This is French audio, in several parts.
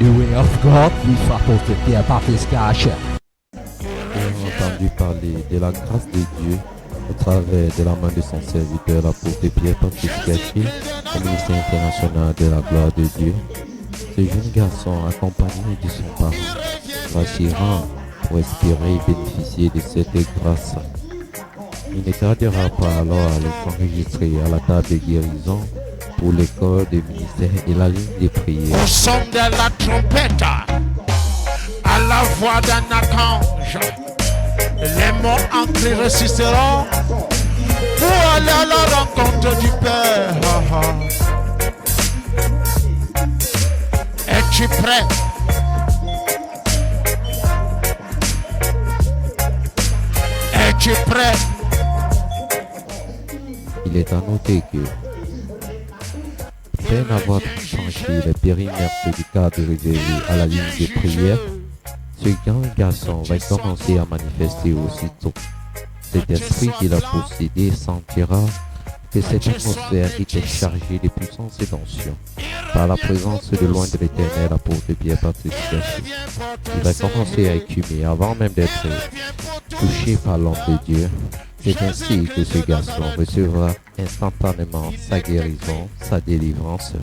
The way of God, lui apporte Pierre Baptiste Caché. J'ai entendu parler de la grâce de Dieu au travers de la main de son serviteur, l'apôtre Pierre Baptiste Caché, au ministère international de la gloire de Dieu. Ce jeune garçon, accompagné de son parent, va s'y rendre pour espérer bénéficier de cette grâce. Il ne tardera pas alors à les enregistrer à la table de guérison pour l'école de ministère et la ligne des prières. Au son de la trompette, à la voix d'un archange, les mots ancrés résisteront pour aller à la rencontre du Père. Es-tu prêt? Es-tu prêt? Il est à noter que, après n'avoir franchi le périmètre du cadre réservé à la ligne de prière, ce grand garçon va commencer à manifester aussitôt. Cet esprit qu'il a possédé sentira que cette atmosphère était chargée de puissance et d'onction par la présence de loin de l'éternel apôtre Pierre Baptiste Caché. Il va commencer à écumer avant même d'être touché par l'homme de Dieu. C'est ainsi que ce garçon recevra instantanément sa guérison, sa délivrance.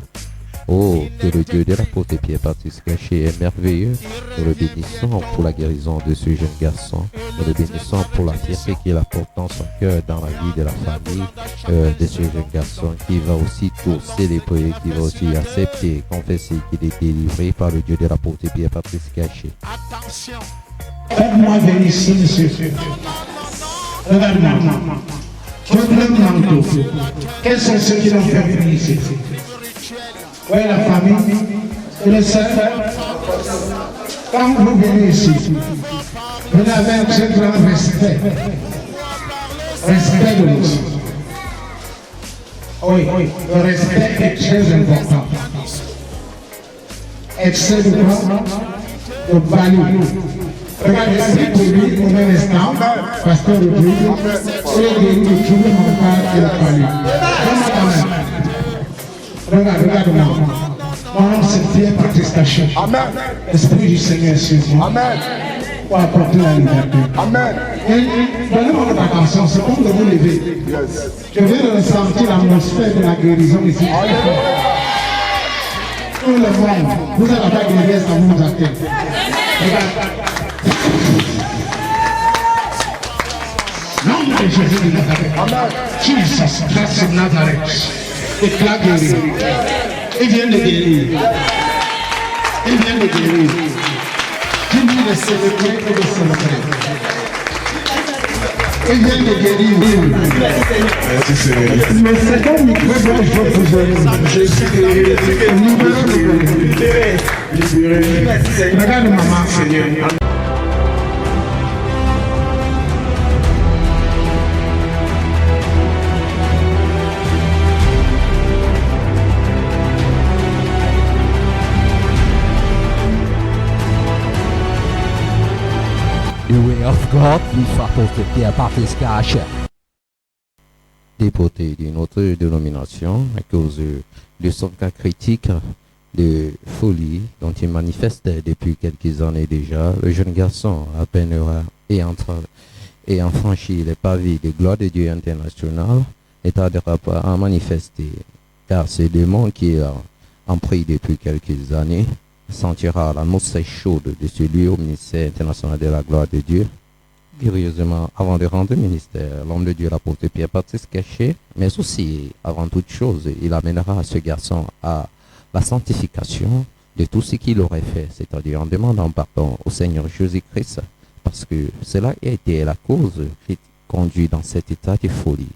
Oh, que le Dieu de l'apôtre Pierre Baptiste Caché est merveilleux. Nous le bénissons pour la guérison de ce jeune garçon. Nous le bénissons pour la fierté qu'il apporte dans son cœur, dans la vie de la famille de ce jeune garçon qui va aussitôt célébrer, qui va aussi accepter, confesser qu'il est délivré par le Dieu de l'apôtre Pierre Baptiste Caché. Attention. Faites-moi venir ici, monsieur. Regarde-moi. Tu veux prendre mon manteau. Quels sont ceux qui l'ont fait venir ici? Oui, la famille, et le seul. Quand vous venez ici, vous avez un très grand respect. Respect de l'autre. Oui, le respect est très important. Excès de quoi? De value. Regardez, c'est pour lui, au même instant, pasteur de Dieu, c'est de tout le mental et la value. Regarde-moi. Mon nom c'est Pierre Baptiste Caché. Amen. L'Esprit du Seigneur est sur moi. Amen. Pour apporter la liberté. Amen. Et donnez-moi votre attention, c'est comme de vous lever. Yes. Je viens de ressentir l'atmosphère de la guérison ici. Tout le monde, vous n'avez pas guéri, ça vous attend. Regarde. Nom de Jésus de Nazareth. Amen. Jesus Christ of Nazareth. Éclat guéri. Il vient de guérir. Il vient de guérir. Il vient de célébrer et de célébrer. Il vient de guérir. Merci Seigneur. Mais c'est un micro que je veux vous donner. Je suis guéri. Libéré. Regarde maman. Seigneur. The way of God, lui apporte Pierre Baptiste Caché. Déporté d'une autre dénomination à cause de son cas critique de folie dont il manifestait depuis quelques années déjà, le jeune garçon à peine ayant franchi les pavés de gloire de Dieu international ne tardera pas à manifester, car ce démon qui est en pris depuis quelques années sentira l'atmosphère chaude de celui au ministère international de la gloire de Dieu. Curieusement, avant de rendre ministère, l'homme de Dieu, l'apôtre Pierre Baptiste Caché, mais aussi, avant toute chose, il amènera ce garçon à la sanctification de tout ce qu'il aurait fait, c'est-à-dire en demandant pardon au Seigneur Jésus-Christ, parce que cela a été la cause qui conduit dans cet état de folie.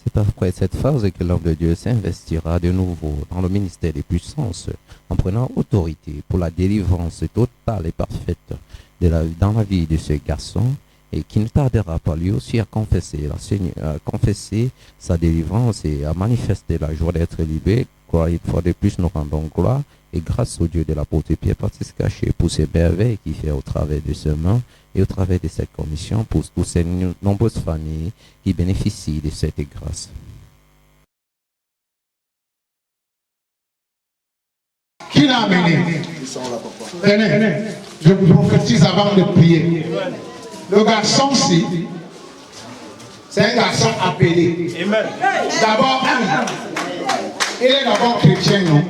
C'est après cette phase que l'homme de Dieu s'investira de nouveau dans le ministère des puissances en prenant autorité pour la délivrance totale et parfaite dans la vie de ce garçon et qui ne tardera pas lui aussi à confesser, confesser sa délivrance et à manifester la joie d'être libéré. Quoi, une fois de plus, nous rendons gloire et grâce au Dieu de l'apôtre Pierre Baptiste Caché pour ces merveilles qu'il fait au travers de ce main et au travers de cette commission pour toutes ces nombreuses familles qui bénéficient de cette grâce. Qui Qui l'a amené? Tenez, je vous prophétise avant de prier. Le garçon-ci, c'est un garçon appelé. D'abord, il est d'abord chrétien, non?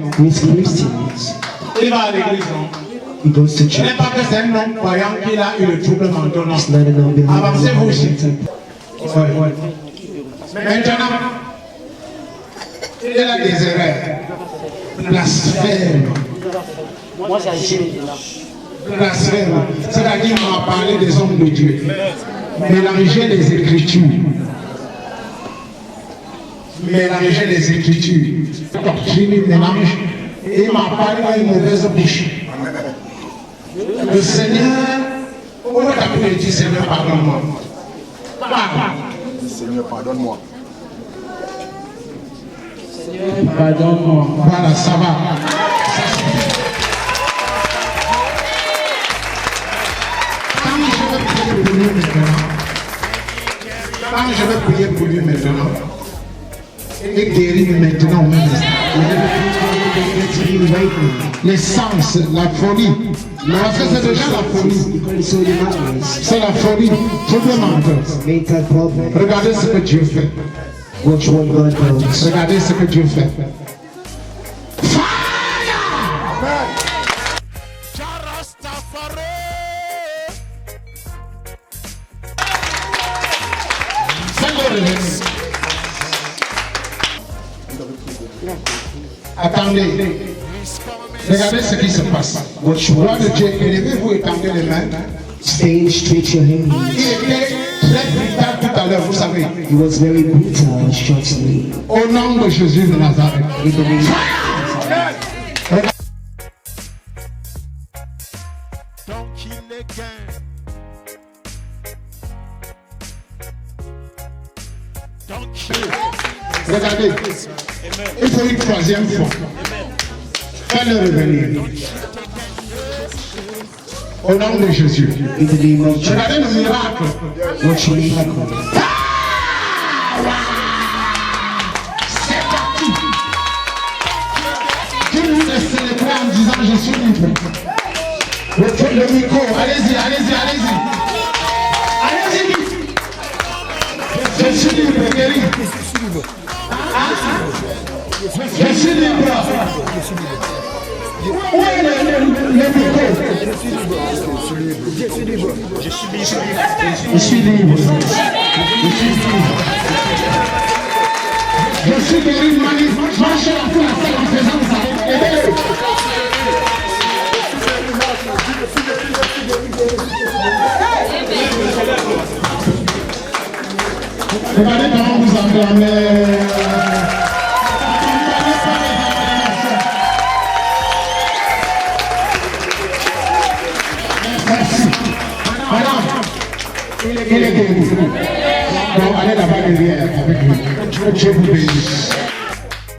Il va à l'église, non? He goes to Ce church. n'est pas que c'est un homme croyant qu'il a eu le trouble mental, non? It's not an unbeliever. Avancez-vous aussi. Ouais. Maintenant, il a des erreurs. Blasphème. Blasphème. C'est-à-dire qu'on va parler des hommes de Dieu. Mélanger les Écritures. Mélanger les Écritures. Doctrine mélange. Et il m'a parlé à une mauvaise bouche. Le Seigneur, on va t'appeler et dire Seigneur, pardonne-moi. Seigneur, pardonne-moi. Pardonne-moi. Voilà, ça va. Quand je vais prier pour lui maintenant, et guérir maintenant, les sens, la folie. Parce que c'est déjà la folie. C'est la folie. Trouble mental. Mental problem. Regardez ce que Dieu fait. Watch what God does. Regardez ce que Dieu fait. Attendez. Regardez ce qui se passe. Gloire de Dieu, élevez-vous et tendez les mains. Stand straight your Il hands. était très brutal tout à l'heure, vous savez. He was very brutal, shortly. Au nom de Jésus de Nazareth. In the name Don't kill again. Don't kill. Regardez. Il faut une troisième fois. Fais-le revenir. Au nom de Jésus. in the name of Jesus. Regardez le miracle. Watch your miracle. C'est parti. Tout le monde est célébré en disant je suis libre. Le micro, allez-y, allez-y, allez-y. Allez-y. Je suis libre, guéri. Je suis libre. Où est le micro? Je suis libre. Je suis libre. Je suis guéri, marchez à toute la salle en faisant ça. Aidez-le. Regardez comment vous acclamez. Merci. Madame, il est guéri. Donc allez là-bas derrière avec lui. Que Dieu vous bénisse.